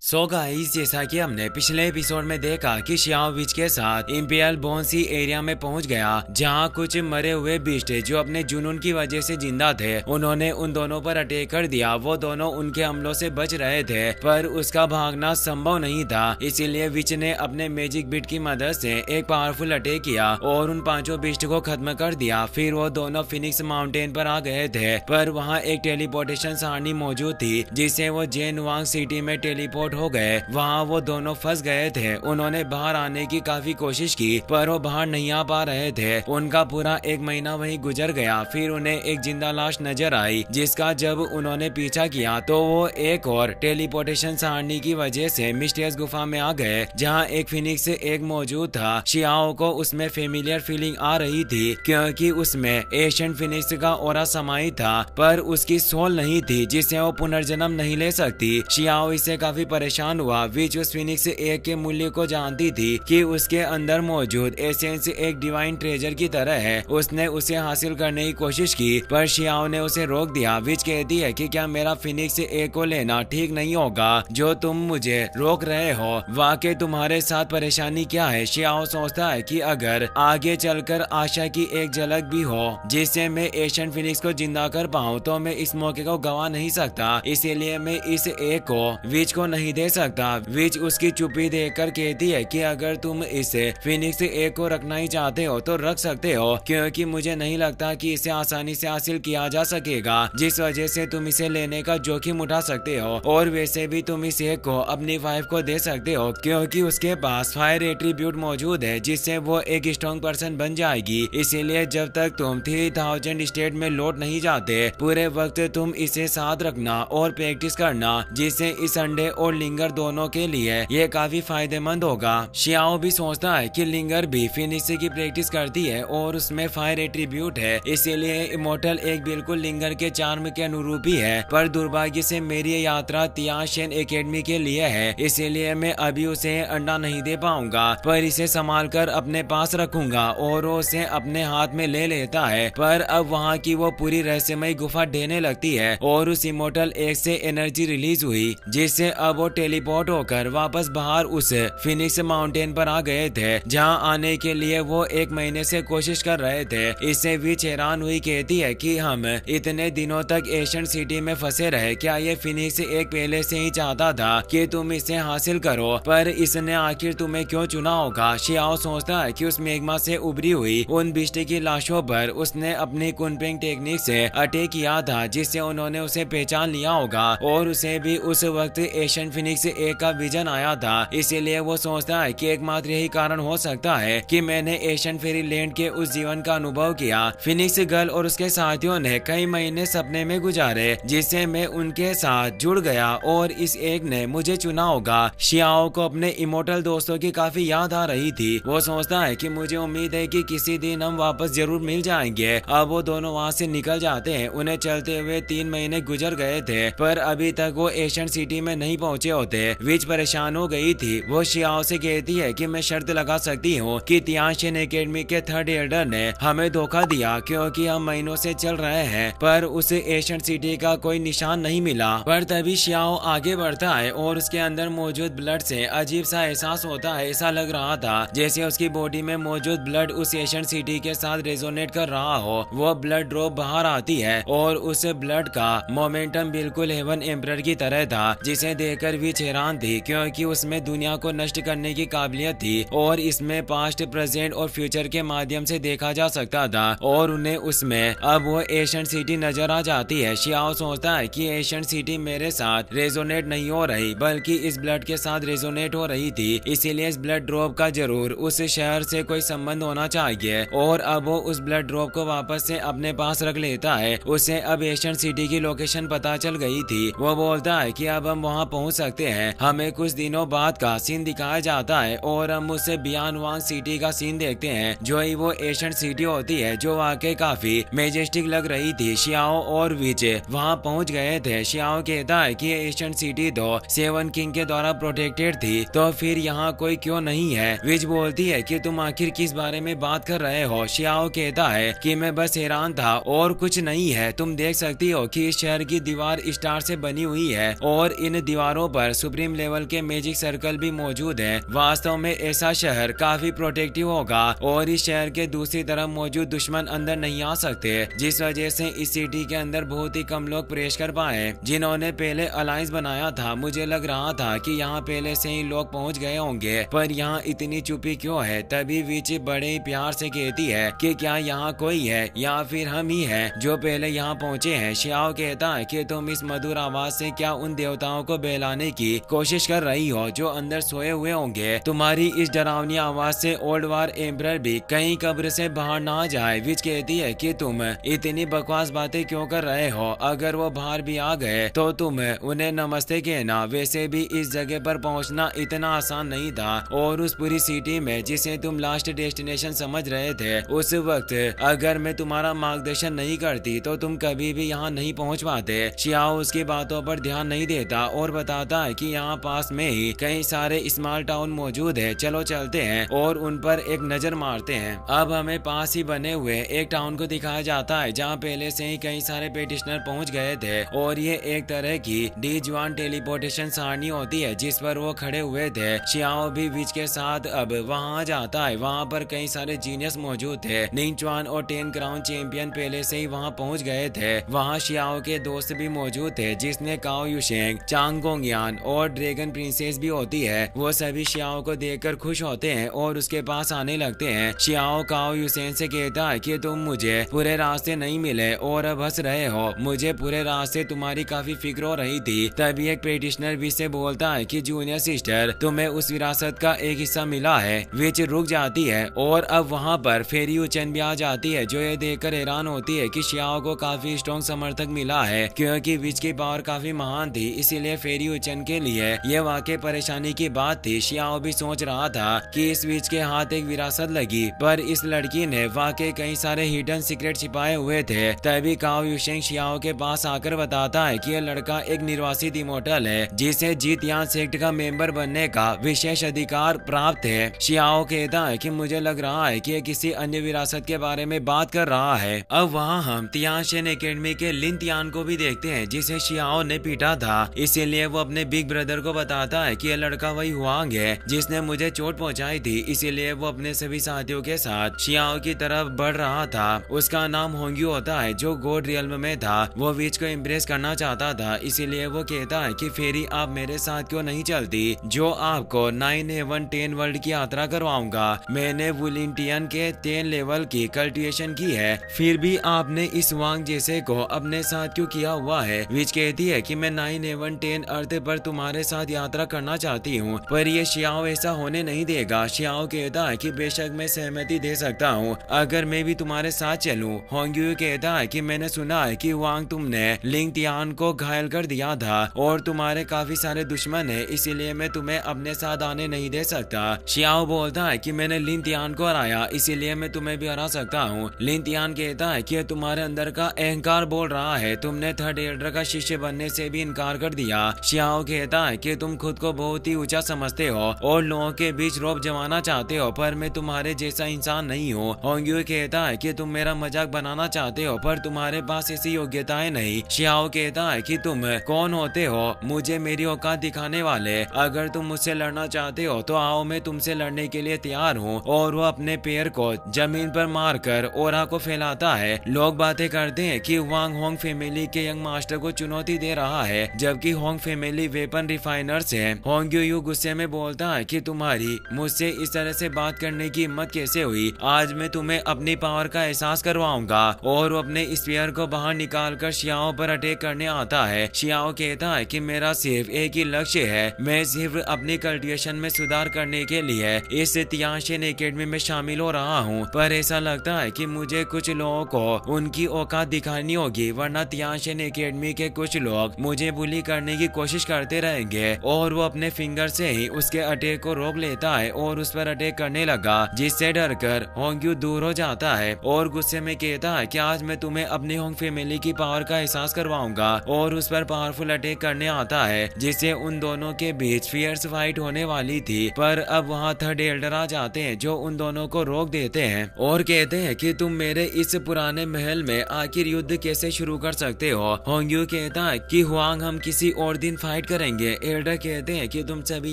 So guys, जैसा कि हमने पिछले एपिसोड में देखा कि शियाओ विच के साथ इंपियल बोनसी एरिया में पहुंच गया, जहां कुछ मरे हुए बीस्ट जो अपने जुनून की वजह से जिंदा थे, उन्होंने उन दोनों पर अटैक कर दिया। वो दोनों उनके हमलों से बच रहे थे, पर उसका भागना संभव नहीं था। इसीलिए विच ने अपने मैजिक बिट की मदद से एक पावरफुल अटैक किया और उन पांचों बीस्ट को खत्म कर दिया। फिर वो दोनों फिनिक्स माउंटेन पर आ गए थे, पर वहाँ एक टेलीपोर्टेशन सारणी मौजूद थी, जिससे वो जेनवांग सिटी में टेलीपोर्ट हो गए। वहाँ वो दोनों फंस गए थे। उन्होंने बाहर आने की काफी कोशिश की, पर वो बाहर नहीं आ पा रहे थे। उनका पूरा एक महीना वहीं गुजर गया। फिर उन्हें एक जिंदा लाश नजर आई, जिसका जब उन्होंने पीछा किया तो वो एक और टेलीपोर्टेशन सारणी की वजह से मिस्टीरियस गुफा में आ गए, जहाँ एक फिनिक्स एक मौजूद था। शियाओ को उसमें फेमिलियर फीलिंग आ रही थी, क्योंकि उसमें एशियन फिनिक्स का ऑरा समाहित था, पर उसकी सोल नहीं थी, जिससे वो पुनर्जन्म नहीं ले सकती। शियाओ इससे काफी परेशान हुआ। विच उस फिनिक्स एक के मूल्य को जानती थी कि उसके अंदर मौजूद एसेंस एक डिवाइन ट्रेजर की तरह है। उसने उसे हासिल करने की कोशिश की, पर शियाओ ने उसे रोक दिया। विच कहती है कि क्या मेरा फिनिक्स एक को लेना ठीक नहीं होगा? जो तुम मुझे रोक रहे हो, वाकई तुम्हारे साथ परेशानी क्या है? शियाओ सोचता है कि अगर आगे चलकर आशा की एक झलक भी हो जिससे मैं एशियन फिनिक्स को जिंदा कर पाऊँ, तो मैं इस मौके को गवा नहीं सकता। इसीलिए मैं इस एक को विच को नहीं दे सकता। विच उसकी चुप्पी देखकर कहती है कि अगर तुम इसे फिनिक्स एक को रखना ही चाहते हो तो रख सकते हो, क्योंकि मुझे नहीं लगता कि इसे आसानी से हासिल किया जा सकेगा, जिस वजह से तुम इसे लेने का जोखिम उठा सकते हो। और वैसे भी तुम इस एक को अपनी वाइफ को दे सकते हो, क्योंकि उसके पास फायर एट्रीब्यूट मौजूद है, जिससे वो एक स्ट्रॉन्ग पर्सन बन जाएगी। इसीलिए जब तक तुम 3000 स्टेट में लौट नहीं जाते, पूरे वक्त तुम इसे साथ रखना और प्रैक्टिस करना, जिससे इस अंडे और लिंगर दोनों के लिए ये काफी फायदेमंद होगा। शियाओ भी सोचता है कि लिंगर भी फिनिक्स की प्रैक्टिस करती है और उसमें फायर एट्रीब्यूट है, इसीलिए इमोर्टल एक बिल्कुल लिंगर के चार्म के अनुरूप ही है। पर दुर्भाग्य से मेरी यात्रा तियाशियन एकेडमी के लिए है, इसीलिए मैं अभी उसे अंडा नहीं दे पाऊंगा, पर इसे संभाल कर अपने पास रखूंगा। और वो उसे अपने हाथ में ले लेता है, पर अब वहाँ की वो पूरी रहस्यमय गुफा ढहने लगती है और उस इमोर्टल एक से एनर्जी रिलीज हुई, जिससे अब वो टेलीपोर्ट होकर वापस बाहर उस फिनिक्स माउंटेन पर आ गए थे, जहां आने के लिए वो एक महीने से कोशिश कर रहे थे। इससे विच हैरान हुई, कहती है कि हम इतने दिनों तक एशियन सिटी में फंसे रहे, क्या ये फिनिक्स एक पहले से ही चाहता था कि तुम इसे हासिल करो, पर इसने आखिर तुम्हें क्यों चुना होगा? शियाओ सोचता है कि उस मेग्मा से उभरी हुई उन बिस्ट की लाशों पर उसने अपनी कुनपिंग टेक्निक से अटैक किया था, जिससे उन्होंने उसे पहचान लिया होगा और उसे भी उस वक्त एशियन फिनिक्स एक का विजन आया था। इसीलिए वो सोचता है कि एकमात्र यही कारण हो सकता है कि मैंने एशियन फेरी लैंड के उस जीवन का अनुभव किया। फिनिक्स गर्ल और उसके साथियों ने कई महीने सपने में गुजारे, जिससे मैं उनके साथ जुड़ गया और इस एक ने मुझे चुना होगा। शियाओ को अपने इमोर्टल दोस्तों की काफी याद आ रही थी। वो सोचता है कि मुझे उम्मीद है कि किसी दिन हम वापस जरूर मिल जाएंगे। अब वो दोनों वहाँ से निकल जाते हैं। उन्हें चलते हुए 3 महीने गुजर गए थे, पर अभी तक वो एशियन सिटी में नहीं पहुँचे होते। विच परेशान हो गई थी। वो शियाओ से कहती है कि मैं शर्त लगा सकती हूँ कि तियाशियन एकेडमी के थर्ड एल्डर ने हमें धोखा दिया, क्योंकि हम महीनों से चल रहे हैं, पर उसे एशियन सिटी का कोई निशान नहीं मिला। पर तभी शियाओ आगे बढ़ता है और उसके अंदर मौजूद ब्लड से अजीब सा एहसास होता है। ऐसा लग रहा था जैसे उसकी बॉडी में मौजूद ब्लड उस एशियन सिटी के साथ रेजोनेट कर रहा हो। वो ब्लड ड्रॉप बाहर आती है और उस ब्लड का मोमेंटम बिल्कुल हेवन एम्परर की तरह था, जिसे देखकर विच हैरान थी, क्योंकि उसमें दुनिया को नष्ट करने की काबिलियत थी और इसमें पास्ट, प्रेजेंट और फ्यूचर के माध्यम से देखा जा सकता था। और उन्हें उसमें अब वो एशियन सिटी नजर आ जाती है। शियाओ सोचता है कि एशियन सिटी मेरे साथ रेजोनेट नहीं हो रही, बल्कि इस ब्लड के साथ रेजोनेट हो रही थी। इसीलिए इस ब्लड ड्रॉप का जरूर उस शहर से कोई संबंध होना चाहिए। और अब वो उस ब्लड ड्रॉप को वापस से अपने पास रख लेता है। उसे अब एशियन सिटी की लोकेशन पता चल गई थी। वो बोलता है कि अब हम वहाँ पहुँच सकते हैं। हमें कुछ दिनों बाद का सीन दिखाया जाता है और हम उससे बियानवांग सिटी का सीन देखते हैं, जो ही वो एशियन सिटी होती है, जो वाकई काफी मेजेस्टिक लग रही थी। शियाओ और विच वहाँ पहुँच गए थे। शियाओ कहता है कि एशियन सिटी तो 7 किंग के द्वारा प्रोटेक्टेड थी, तो फिर यहाँ कोई क्यों नहीं है? विच बोलती है कि तुम आखिर किस बारे में बात कर रहे हो? शियाओ कहता है कि मैं बस हैरान था और कुछ नहीं है। तुम देख सकती हो कि इस शहर की दीवार स्टार से बनी हुई है और इन दीवारों पर सुप्रीम लेवल के मैजिक सर्कल भी मौजूद है। वास्तव में ऐसा शहर काफी प्रोटेक्टिव होगा और इस शहर के दूसरी तरफ मौजूद दुश्मन अंदर नहीं आ सकते, जिस वजह से इस सिटी के अंदर बहुत ही कम लोग प्रवेश कर पाए जिन्होंने पहले अलायंस बनाया था। मुझे लग रहा था कि यहाँ पहले से ही लोग पहुँच गए होंगे, पर यहाँ इतनी चुप्पी क्यों है? तभी विच बड़े ही प्यार से कहती है कि क्या यहाँ कोई है या फिर हम ही हैं जो पहले यहाँ पहुँचे हैं। शियाओ कहता है कि तुम इस मधुर आवाज से क्या उन देवताओं को बहलाने की कोशिश कर रही हो जो अंदर सोए हुए होंगे? तुम्हारी इस डरावनी आवाज से ओल्ड वार एम्परर भी कहीं कब्र से बाहर ना आ जाए। विच कहती है कि तुम इतनी बकवास बातें क्यों कर रहे हो? अगर वो बाहर भी आ गए तो तुम उन्हें नमस्ते कहना। वैसे भी इस जगह पर पहुंचना इतना आसान नहीं था और उस पूरी सिटी में जिसे तुम लास्ट डेस्टिनेशन समझ रहे थे, उस वक्त अगर मैं तुम्हारा मार्गदर्शन नहीं करती तो तुम कभी भी यहाँ नहीं पहुँच पाते। शियाओ उसकी बातों पर ध्यान नहीं देता और बताता है कि यहाँ पास में ही कई सारे स्मॉल टाउन मौजूद है, चलो चलते हैं और उन पर एक नजर मारते हैं। अब हमें पास ही बने हुए एक टाउन को दिखाया जाता है जहाँ पहले से ही कई सारे पेटिशनर पहुँच गए थे और ये एक तरह की डीजवान टेलीपोर्टेशन सारणी होती है जिस पर वो खड़े हुए थे। शियाओ भी विच के साथ अब वहाँ जाता है। वहाँ पर कई सारे जीनियस मौजूद थे। निंगचुआन और 10 क्राउन चैंपियन पहले से ही वहाँ पहुँच गए थे। वहाँ शियाओ के दोस्त भी मौजूद थे जिसने काओ युशेंग, चांग गोंगयान और ड्रैगन प्रिंसेस भी होती है। वो सभी शियाओ को देखकर खुश होते हैं और उसके पास आने लगते हैं। शियाओ काओ युशेंग से कहता है कि तुम मुझे पूरे रास्ते नहीं मिले और अब हंस रहे हो। मुझे पूरे रास्ते तुम्हारी काफी फिक्र हो रही थी। तभी एक पेटिशनर विच से बोलता है कि जूनियर सिस्टर, तुम्हें उस विरासत का एक हिस्सा मिला है। विच रुक जाती है और अब वहाँ पर फेरी उचन भी आ जाती है जो ये देखकर हैरान होती है कि शियाओ को काफी स्ट्रॉन्ग समर्थक मिला है क्योंकि विच की पावर काफी महान थी, इसीलिए फेरी उचन के लिए ये वाकई परेशानी की बात थी। शियाओ भी सोच रहा था कि इस विच के हाथ एक विरासत लगी, पर इस लड़की ने वाकई कई सारे हिडन सीक्रेट छिपाए हुए थे। तभी काओ युशेंग शियाओ के पास आकर बताता है कि यह लड़का एक निर्वासित इमोर्टल है जिसे जीतियान सेक्ट का मेंबर बनने का विशेष अधिकार प्राप्त है। शियाओ कहता है कि मुझे लग रहा है कि यह किसी अन्य विरासत के बारे में बात कर रहा है। अब वहाँ हम तियानशेन एकेडमी के लिन तियान को भी देखते हैं जिसे शियाओ ने पीटा था, इसीलिए वो अपने बिग ब्रदर को बताता है कि यह लड़का वही हुआंग है जिसने मुझे चोट पहुंचाई थी। इसीलिए वो अपने सभी साथियों के साथ शियाओ की तरफ बढ़ रहा था। उसका नाम होंग्यू होता है जो गॉड रियल्म में था। वो विच को इम्प्रेस करना चाहता था, इसीलिए वो कहता है कि फेरी आप मेरे साथ क्यों नहीं चलती जो आपको 9 हेवन 10 वर्ल्ड की यात्रा करवाऊंगा। मैंने वुलिंटियन के 10 लेवल की कल्टिवेशन की है, फिर भी आपने इस वांग जैसे को अपने साथ क्यों किया हुआ है? विच कहती है कि मैं 9 हेवन 10 अर्थ पर तुम्हारे साथ यात्रा करना चाहती हूँ, पर ये शियाओ ऐसा होने नहीं देगा। शियाओ कहता है कि बेशक मैं सहमति दे सकता हूँ अगर मैं भी तुम्हारे साथ चलूं। होंग्यू कहता है कि मैंने सुना है कि वांग तुमने लिंग तियान को घायल कर दिया था और तुम्हारे काफी सारे दुश्मन है, इसीलिए मैं तुम्हें अपने साथ आने नहीं दे सकता। शियाओ बोलता है कि मैंने लिन तियान को हराया, इसीलिए मैं तुम्हें भी हरा सकता हूँ। लिन तियान कहता है कि तुम्हारे अंदर का अहंकार बोल रहा है, तुमने थर्ड एल्डर का शिष्य बनने से भी इनकार कर दिया। शियाओ कहता है कि तुम खुद को बहुत ही ऊंचा समझते हो और लोगों के बीच रौब जमाना चाहते हो, पर मैं तुम्हारे जैसा इंसान नहीं हूँ। होंग्यू कहता है कि तुम मेरा मजाक बनाना चाहते हो, पर तुम्हारे पास ऐसी योग्यताएं नहीं। शियाओ कहता है कि तुम कौन होते हो मुझे मेरी औकात दिखाने वाले? अगर तुम मुझसे लड़ना चाहते हो तो आओ, मैं तुमसे लड़ने के लिए तैयार हूँ। और वो अपने पैर को जमीन पर मारकर ओरा को फैलाता है। लोग बातें करते हैं कि वांग होंग फैमिली के यंग मास्टर को चुनौती दे रहा है, जबकि होंग फैमिली वेपन रिफाइनर्स है। होंग्यू यू गुस्से में बोलता है कि तुम्हारी मुझसे इस तरह से बात करने की हिम्मत कैसे हुई? आज मैं तुम्हें अपनी पावर का एहसास करवाऊंगा। और वो अपने स्पीयर को बाहर निकाल कर शियाओ पर अटैक करने आता है। शियाओ कहता है कि मेरा सिर्फ एक ही लक्ष्य है, मैं सिर्फ अपनी कल्टिवेशन में सुधार करने के लिए इस तियानशेन एकेडमी में शामिल हो रहा हूँ, पर ऐसा लगता है कि मुझे कुछ लोगों को उनकी औकात दिखानी होगी, वरना तियानशेन एकेडमी के कुछ लोग मुझे बुली करने की कोशिश करते रहेंगे। और वो अपने फिंगर से ही उसके अटैक को रोक लेता है और उस पर अटैक करने लगा, जिससे डरकर होंग्यू दूर हो जाता है और गुस्से में कहता है कि आज मैं तुम्हें अपनी होंग फैमिली की पावर का एहसास करवाऊंगा। और उस पर पावरफुल अटैक करने आता है, जिससे उन दोनों के बीच फियर्स फाइट होने वाली थी। पर अब वहाँ थर्ड एल्डर आ जाते हैं जो उन दोनों को रोक देते हैं और कहते हैं कि तुम मेरे इस पुराने महल में आखिर युद्ध कैसे शुरू कर सकते हो? होंग्यू कहता है कि हुआंग हम किसी और दिन फाइट फाइट करेंगे। एल्डर कहते हैं कि तुम सभी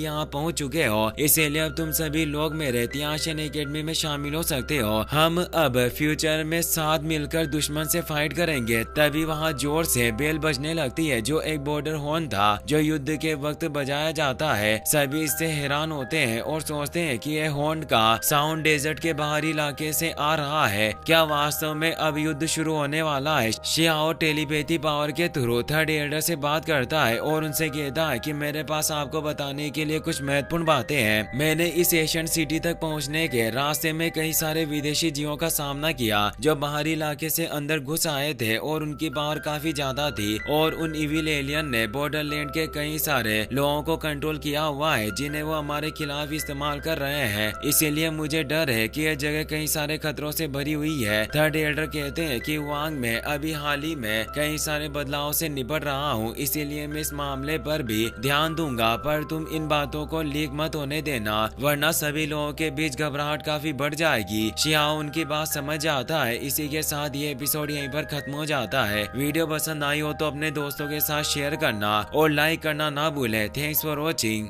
यहाँ पहुँच चुके हो, इसीलिए अब तुम सभी लोग मेरे तियाशियन एकेडमी में शामिल हो सकते हो। हम अब फ्यूचर में साथ मिलकर दुश्मन से फाइट करेंगे। तभी वहाँ जोर से बेल बजने लगती है, जो एक बॉर्डर हॉर्न था जो युद्ध के वक्त बजाया जाता है। सभी इससे हैरान होते हैं और सोचते हैं कि यह हॉर्न का साउंड डेजर्ट के बाहरी इलाके से आ रहा है। क्या वास्तव में अब युद्ध शुरू होने वाला है? शियाओ टेलीपैथी पावर के थ्रू थर्ड एल्डर से बात करता है और उनसे कहता है कि मेरे पास आपको बताने के लिए कुछ महत्वपूर्ण बातें हैं। मैंने इस एशियन सिटी तक पहुंचने के रास्ते में कई सारे विदेशी जीवों का सामना किया जो बाहरी इलाके से अंदर घुस आए थे और उनकी पावर काफी ज्यादा थी, और उन इविल एलियन ने बॉर्डरलैंड के कई सारे लोगों को कंट्रोल किया हुआ है जिन्हें वो हमारे खिलाफ इस्तेमाल कर रहे हैं। इसीलिए मुझे डर है कि यह जगह कई सारे खतरों से भरी हुई है। थर्ड एल्डर कहते हैं कि वांग में अभी हाल ही में कई सारे बदलाव से निपट रहा हूँ, इसीलिए मैं इस मामले पर भी ध्यान दूंगा, पर तुम इन बातों को लीक मत होने देना वरना सभी लोगों के बीच घबराहट काफी बढ़ जाएगी। शियाओ उनकी बात समझ जाता है। इसी के साथ ये एपिसोड यहीं पर खत्म हो जाता है। वीडियो पसंद आई हो तो अपने दोस्तों के साथ शेयर करना और लाइक करना ना भूले। Thanks for watching.